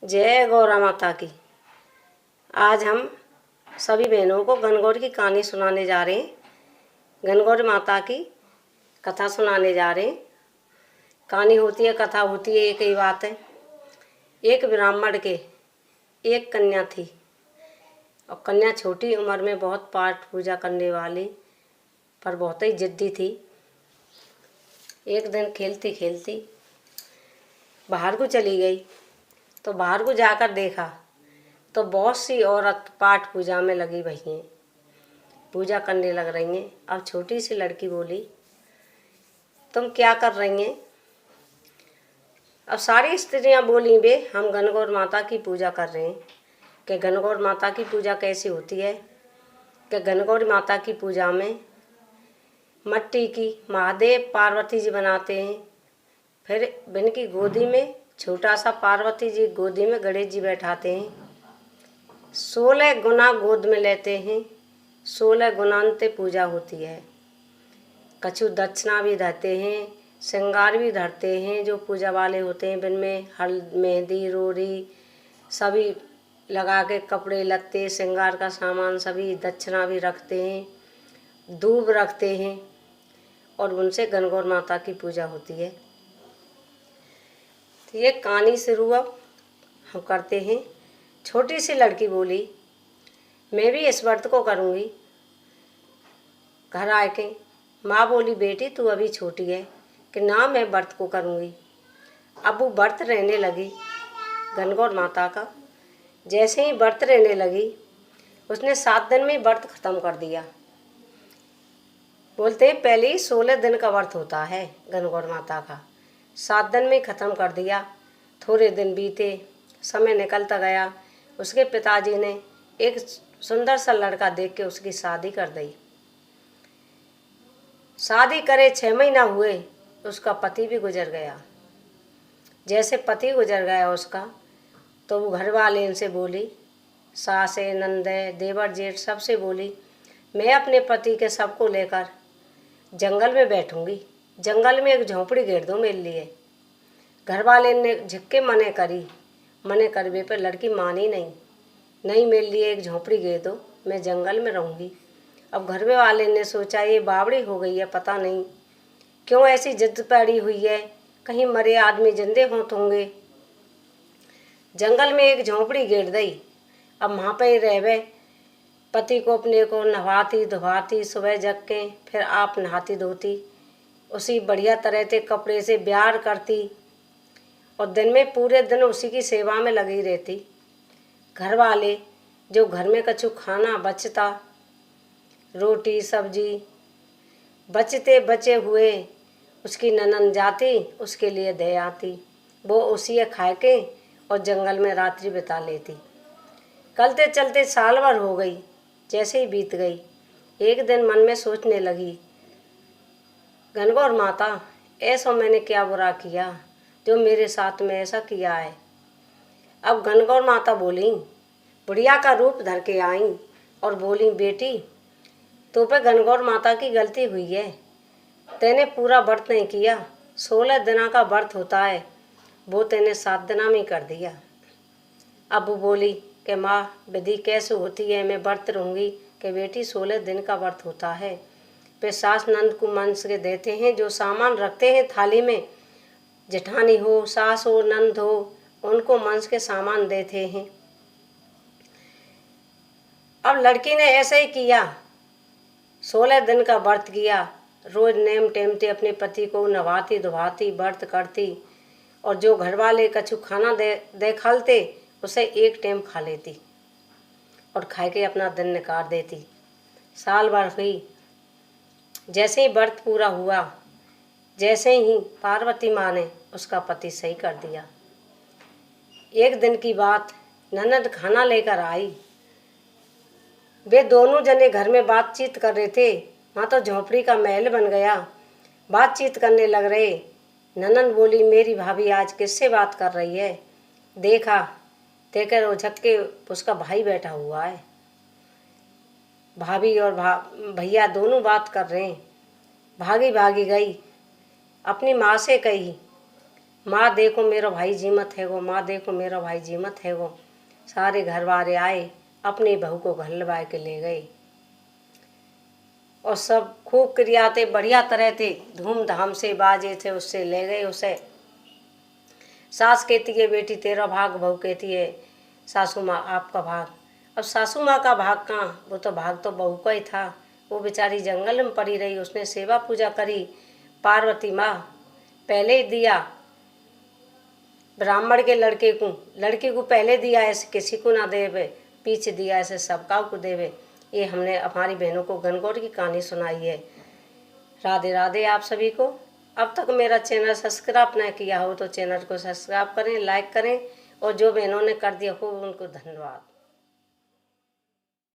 जय गौरा माता की। आज हम सभी बहनों को गणगौर की कहानी सुनाने जा रहे हैं। गणगौर माता की कथा सुनाने जा रहे हैं। कहानी होती है, कथा होती है, एक ही बात है। एक ब्राह्मण के एक कन्या थी और कन्या छोटी उम्र में बहुत पाठ पूजा करने वाली पर बहुत ही जिद्दी थी। एक दिन खेलती खेलती बाहर को चली गई तो बाहर को जाकर देखा तो बहुत सी औरत पाठ पूजा में लगी हुई हैं, पूजा करने लग रही हैं। अब छोटी सी लड़की बोली, तुम क्या कर रही हैं? अब सारी स्त्रियां बोली, बे हम गणगौर माता की पूजा कर रहे हैं। कि गणगौर माता की पूजा कैसी होती है? कि गणगौर माता की पूजा में मट्टी की महादेव पार्वती जी बनाते हैं, फिर इनकी गोदी में छोटा सा पार्वती जी गोदी में गणेश जी बैठाते हैं। 16 गुना गोद में लेते हैं, 16 गुणांत पूजा होती है। कछु दक्षिणा भी धरते हैं, श्रृंगार भी धरते हैं। जो पूजा वाले होते हैं इनमें मेहंदी रोरी सभी लगा के कपड़े लत्ते श्रृंगार का सामान सभी दक्षिणा भी रखते हैं, दूब रखते हैं और उनसे गणगौर माता की पूजा होती है। तो ये कहानी शुरू अब हम करते हैं। छोटी सी लड़की बोली, मैं भी इस व्रत को करूँगी। घर आके माँ बोली, बेटी तू अभी छोटी है कि ना मैं व्रत को करूँगी। अब वो व्रत रहने लगी गणगौर माता का। जैसे ही व्रत रहने लगी उसने 7 दिन में व्रत खत्म कर दिया। बोलते हैं पहले ही 16 दिन का व्रत होता है गणगौर माता का, 7 दिन में ख़त्म कर दिया। थोड़े दिन बीते, समय निकलता गया। उसके पिताजी ने एक सुंदर सा लड़का देख के उसकी शादी कर दी। शादी करे 6 महीना हुए उसका पति भी गुजर गया। जैसे पति गुजर गया उसका तो वो घर वाले इनसे बोली, सासे नंदे देवर जेठ सबसे बोली, मैं अपने पति के सबको लेकर जंगल में बैठूंगी। जंगल में एक झोंपड़ी घेर दो मेरे लिए। घर वाले ने झिक्के मने करी, मने करवे पर लड़की मानी नहीं, मेरे लिए एक झोंपड़ी घेर दो, मैं जंगल में रहूँगी। अब घर वाले ने सोचा ये बावड़ी हो गई है, पता नहीं क्यों ऐसी जिद पड़ी हुई है, कहीं मरे आदमी जिंदे होंगे। जंगल में एक झोंपड़ी घेर दी। अब वहाँ पर रहवे, पति को अपने को नहाती धोवाती, सुबह जग के फिर आप नहाती धोती, उसी बढ़िया तरह से कपड़े से ब्यार करती और दिन में पूरे दिन उसी की सेवा में लगी रहती। घर वाले जो घर में कछु खाना बचता, रोटी सब्जी बचते बचे हुए उसकी ननद जाती उसके लिए दे आती, वो उसी खाए के और जंगल में रात्रि बिता लेती। चलते चलते साल भर हो गई। जैसे ही बीत गई, एक दिन मन में सोचने लगी, गणगौर माता ऐसा मैंने क्या बुरा किया जो मेरे साथ में ऐसा किया है। अब गणगौर माता बोली, बुढ़िया का रूप धर के आई और बोली, बेटी तो पे गणगौर माता की गलती हुई है, तेने पूरा व्रत नहीं किया। 16 दिना का व्रत होता है, वो तेने 7 दिना में कर दिया। अब वो बोली कि माँ विधि कैसे होती है, मैं व्रत रहूँगी। कि बेटी 16 दिन का व्रत होता है। फिर सास नंद को मंस के देते हैं, जो सामान रखते हैं थाली में, जेठानी हो सास हो नंद हो उनको मंस के सामान देते हैं। अब लड़की ने ऐसे ही किया, 16 दिन का व्रत किया। रोज नेम टेम से अपने पति को नवाती धोवाती व्रत करती और जो घर वाले कछु खाना दे खालते उसे एक टाइम खा लेती और खा के अपना दिन निकाल देती। साल भर हुई। जैसे ही व्रत पूरा हुआ, जैसे ही पार्वती माँ ने उसका पति सही कर दिया। एक दिन की बात, ननद खाना लेकर आई। वे दोनों जने घर में बातचीत कर रहे थे। वहाँ तो झोंपड़ी का महल बन गया। बातचीत करने लग रहे। ननद बोली, मेरी भाभी आज किससे बात कर रही है? देखा देखकर वो झक्के उसका भाई बैठा हुआ है। भाभी और भैया दोनों बात कर रहे हैं। भागी भागी गई, अपनी माँ से कही माँ देखो मेरा भाई जीमत है गो, माँ देखो मेरा भाई जीमत है गो। सारे घर वाले आए, अपनी बहू को घर लगा के ले गए और सब खूब क्रियाते बढ़िया तरह थे, धूमधाम से बाजे थे, उससे ले गए उसे। सास कहती है बेटी तेरा भाग, बहू कहती है सासू माँ आपका भाग। अब सासू माँ का भाग कहाँ, वो तो भाग तो बहू का ही था। वो बेचारी जंगल में पड़ी रही, उसने सेवा पूजा करी। पार्वती माँ पहले ही दिया ब्राह्मण के लड़के को पहले दिया, ऐसे किसी को ना देवे, पीछे दिया ऐसे सबका को देवे। ये हमने हमारी बहनों को गणगौर की कहानी सुनाई है। राधे राधे आप सभी को। अब तक मेरा चैनल सब्सक्राइब नहीं किया हो तो चैनल को सब्सक्राइब करें, लाइक करें, और जो बहनों ने कर दिया हो उनको धन्यवाद।